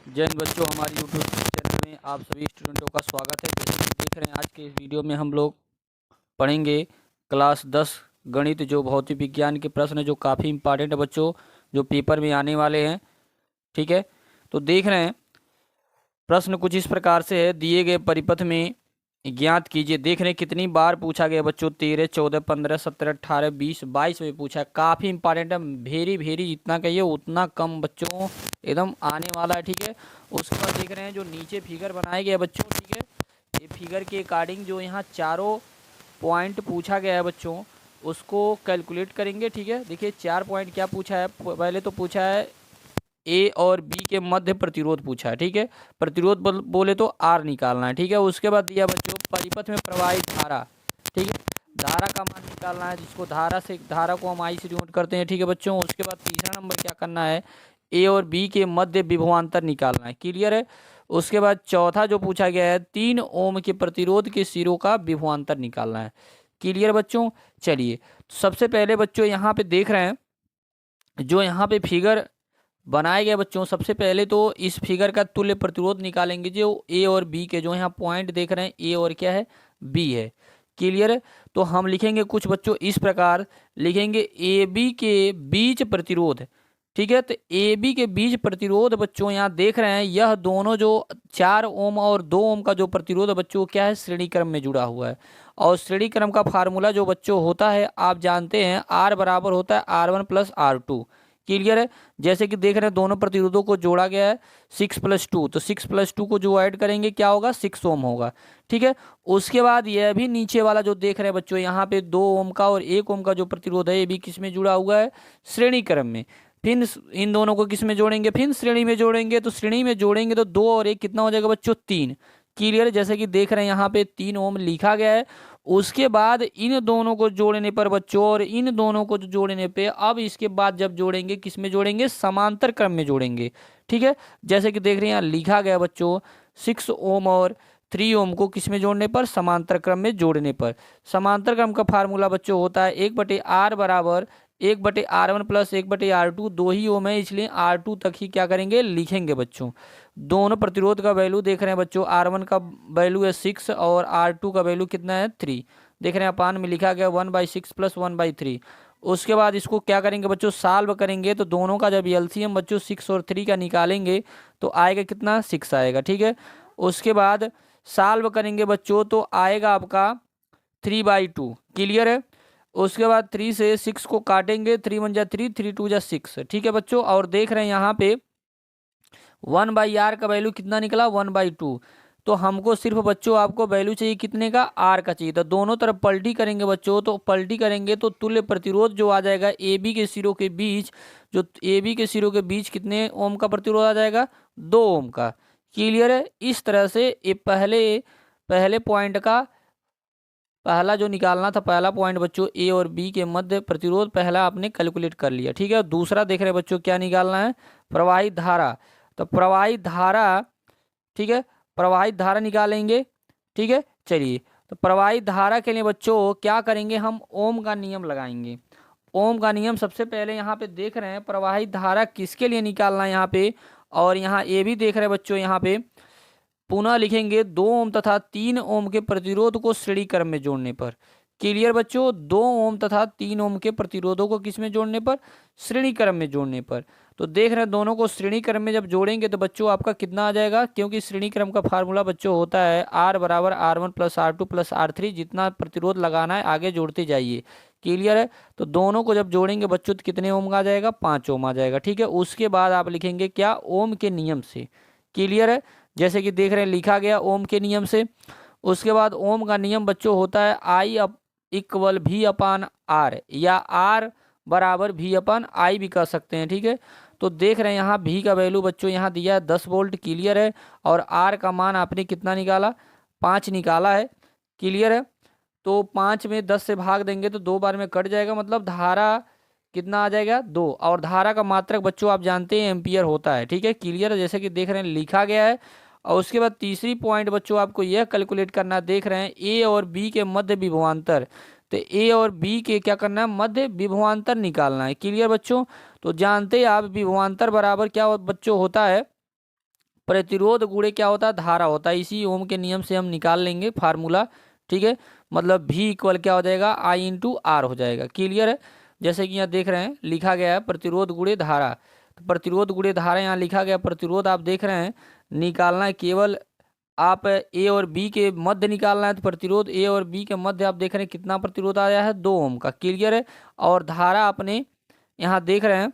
जय हिंद बच्चों, हमारे यूट्यूब चैनल में आप सभी स्टूडेंटों का स्वागत है। जैसे कि देख रहे हैं, आज के इस वीडियो में हम लोग पढ़ेंगे क्लास 10 गणित, जो भौतिक विज्ञान के प्रश्न है, जो काफ़ी इंपॉर्टेंट है बच्चों, जो पेपर में आने वाले हैं। ठीक है, तो देख रहे हैं प्रश्न कुछ इस प्रकार से है। दिए गए परिपथ में ज्ञात कीजिए। देख रहे हैं कितनी बार पूछा गया बच्चों, 13, 14, 15, 17, 18, 20, 22 में पूछा है। काफ़ी इंपॉर्टेंट है, वेरी वेरी, जितना कहिए उतना कम बच्चों एकदम आने वाला है। ठीक है, उसके बाद देख रहे हैं जो नीचे फिगर बनाए गए बच्चों। ठीक है, ये फिगर के अकॉर्डिंग जो यहाँ चारों पॉइंट पूछा गया है बच्चों, उसको कैलकुलेट करेंगे। ठीक है, देखिए 4 पॉइंट क्या पूछा है। पहले तो पूछा है ए और बी के मध्य प्रतिरोध पूछा है। ठीक है, प्रतिरोध बोले तो आर निकालना है। ठीक है, उसके बाद दिया बच्चों परिपथ में प्रवाहित धारा। ठीक है, धारा का मान निकालना है, जिसको धारा को हम आई से डिनोट करते हैं। ठीक है बच्चों, उसके बाद तीसरा नंबर क्या करना है, ए और बी के मध्य विभवांतर निकालना है। क्लियर है। उसके बाद चौथा जो पूछा गया है, 3 ओम के प्रतिरोध के सिरों का विभवांतर निकालना है। क्लियर बच्चों। चलिए, सबसे पहले बच्चों यहाँ पे देख रहे हैं जो यहाँ पे फिगर बनाए गए बच्चों, सबसे पहले तो इस फिगर का तुल्य प्रतिरोध निकालेंगे। जो ए और बी के जो यहाँ पॉइंट देख रहे हैं, ए और क्या है, बी है। क्लियर है। तो हम लिखेंगे कुछ बच्चों इस प्रकार, लिखेंगे ए बी के बीच प्रतिरोध। ठीक है, तो ए बी के बीच प्रतिरोध बच्चों यहाँ देख रहे हैं, यह दोनों जो 4 ओम और 2 ओम का जो प्रतिरोध है बच्चों, क्या है, श्रेणी क्रम में जुड़ा हुआ है। और श्रेणी क्रम का फार्मूला जो बच्चों होता है, आप जानते हैं, आर बराबर होता है R1 + R2। क्लियर है। जैसे कि देख रहे हैं दोनों प्रतिरोधों को जोड़ा गया है 6 + 2, तो 6 + 2 को जो ऐड करेंगे क्या होगा, 6 ओम होगा। ठीक है, उसके बाद यह भी नीचे वाला जो देख रहे हैं बच्चों, यहाँ पे 2 ओम का और 1 ओम का जो प्रतिरोध है, ये भी किस में जुड़ा हुआ है, श्रेणी क्रम में। फिर इन दोनों को किस में जोड़ेंगे, फिर श्रेणी में जोड़ेंगे। तो श्रेणी में जोड़ेंगे तो 2 और 1 कितना हो जाएगा बच्चों, 3। क्लियर। जैसे कि देख रहे हैं यहाँ पे 3 ओम लिखा गया है। उसके बाद इन दोनों को जोड़ने पर बच्चों, और इन दोनों को जोड़ने पे, अब इसके बाद जब जोड़ेंगे किस में जोड़ेंगे, समांतर क्रम में जोड़ेंगे। ठीक है, जैसे कि देख रहे हैं यहाँ लिखा गया बच्चों, 6 ओम और 3 ओम को किस में जोड़ने पर, समांतर क्रम में जोड़ने पर। समांतर क्रम का फार्मूला बच्चों होता है 1/r बराबर 1/r1 + 1/r2। 2 ही ओम है, इसलिए R2 तक ही क्या करेंगे, लिखेंगे बच्चों। दोनों प्रतिरोध का वैल्यू देख रहे हैं बच्चों, R1 का वैल्यू है 6 और R2 का वैल्यू कितना है, 3। देख रहे हैं अपान में लिखा गया 1/6 + 1/3। उसके बाद इसको क्या करेंगे बच्चों, सॉल्व करेंगे। तो दोनों का जब एलसीएम बच्चों 6 और 3 का निकालेंगे तो आएगा कितना, 6 आएगा। ठीक है, उसके बाद सॉल्व करेंगे बच्चों तो आएगा आपका 3/2। क्लियर है। उसके बाद 3 से 6 को काटेंगे, 3 × 3, 3 × 2 6। ठीक है बच्चों, और देख रहे हैं यहाँ पे 1/r का वैल्यू कितना निकला, 1/2। तो हमको सिर्फ बच्चों आपको वैल्यू चाहिए कितने का, आर का चाहिए। तो दोनों तरफ पलटी करेंगे बच्चों, तो पलटी करेंगे तो तुल्य प्रतिरोध जो आ जाएगा ए बी के सिरों के बीच, जो ए बी के सिरों के बीच कितने ओम का प्रतिरोध आ जाएगा, 2 ओम का। क्लियर है। इस तरह से ये पहले पॉइंट का पहला जो निकालना था, पहला पॉइंट बच्चों ए और बी के मध्य प्रतिरोध, पहला आपने कैलकुलेट कर लिया। ठीक है, दूसरा देख रहे हैं बच्चों क्या निकालना है, प्रवाहित धारा। तो प्रवाहित धारा, ठीक है, प्रवाहित धारा निकालेंगे। ठीक है, चलिए, तो प्रवाहित धारा के लिए बच्चों क्या करेंगे, हम ओम का नियम लगाएंगे। ओम का नियम सबसे पहले यहाँ पे देख रहे हैं, प्रवाहित धारा किसके लिए निकालना है यहाँ पे, और यहाँ ए भी देख रहे हैं बच्चों, यहाँ पे पुनः लिखेंगे 2 ओम तथा 3 ओम के प्रतिरोध को श्रेणी क्रम में जोड़ने पर। क्लियर बच्चों, 2 ओम तथा 3 ओम के प्रतिरोधों को किस में जोड़ने पर, श्रेणी क्रम में जोड़ने पर। तो देख रहे हैं दोनों को श्रेणी क्रम में जब जोड़ेंगे तो बच्चों आपका कितना आ जाएगा, क्योंकि श्रेणी क्रम का फार्मूला बच्चों होता है R बराबर R1 + R2 + R3। जितना प्रतिरोध लगाना है आगे जोड़ते जाइए। क्लियर है। तो दोनों को जब जोड़ेंगे बच्चों तो कितने ओम आ जाएगा, 5 ओम आ जाएगा। ठीक है, उसके बाद आप लिखेंगे क्या, ओम के नियम से। क्लियर है। जैसे कि देख रहे हैं लिखा गया ओम के नियम से। उसके बाद ओम का नियम बच्चों होता है I = V/R, या R बराबर V/I भी कर सकते हैं। ठीक है, तो देख रहे हैं यहाँ V का वैल्यू बच्चों यहाँ दिया है 10 वोल्ट। क्लियर है। और R का मान आपने कितना निकाला, 5 निकाला है। क्लियर है। तो 5 में 10 से भाग देंगे तो 2 बार में कट जाएगा, मतलब धारा कितना आ जाएगा, 2। और धारा का मात्रक बच्चों आप जानते हैं एम्पियर होता है। ठीक है, क्लियर है, जैसे कि देख रहे हैं लिखा गया है। और उसके बाद तीसरी पॉइंट बच्चों आपको यह कैलकुलेट करना, देख रहे हैं ए और बी के मध्य विभवांतर। तो ए और बी के क्या करना है, मध्य विभवांतर निकालना है। क्लियर बच्चों। तो जानते हैं आप विभवांतर बराबर क्या बच्चों होता है, प्रतिरोध गुणे क्या होता है, धारा होता है। इसी ओम के नियम से हम निकाल लेंगे फार्मूला, ठीक है। मतलब V इक्वल क्या हो जाएगा, I इंटू आर हो जाएगा। क्लियर है। जैसे कि यहाँ देख रहे हैं लिखा गया है प्रतिरोध गुणे धारा, तो प्रतिरोध गुणे धारा यहाँ लिखा गया। प्रतिरोध आप देख रहे हैं निकालना है, केवल आप ए और बी के मध्य निकालना है। तो प्रतिरोध ए और बी के मध्य आप देख रहे हैं कितना प्रतिरोध आया है, 2 ओम का। क्लियर है। और धारा आपने यहाँ देख रहे हैं,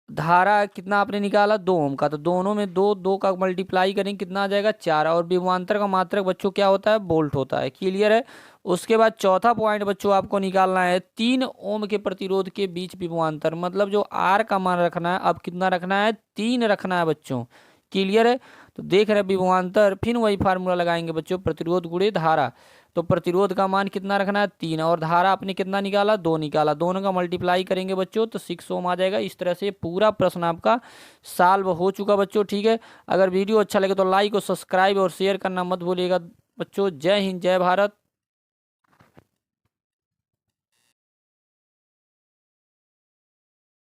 धारा कितना आपने निकाला, 2 ओम का। तो दोनों में 2 2 का मल्टीप्लाई करेंगे कितना आ जाएगा, 4। और विभवांतर का मात्रक बच्चों क्या होता है, वोल्ट होता है। क्लियर है। उसके बाद चौथा पॉइंट बच्चों आपको निकालना है 3 ओम के प्रतिरोध के बीच विभवांतर, मतलब जो आर का मान रखना है, अब कितना रखना है, 3 रखना है बच्चों। क्लियर है। तो देख रहे हैं विभवांतर, फिर वही फार्मूला लगाएंगे बच्चों, प्रतिरोध गुणे धारा। तो प्रतिरोध का मान कितना रखना है, 3, और धारा आपने कितना निकाला, 2 निकाला। दोनों का मल्टीप्लाई करेंगे बच्चों तो 6 ओम आ जाएगा। इस तरह से पूरा प्रश्न आपका सॉल्व हो चुका बच्चों, ठीक है। अगर वीडियो अच्छा लगे तो लाइक और सब्सक्राइब और शेयर करना मत भूलिएगा बच्चों। जय हिंद, जय भारत।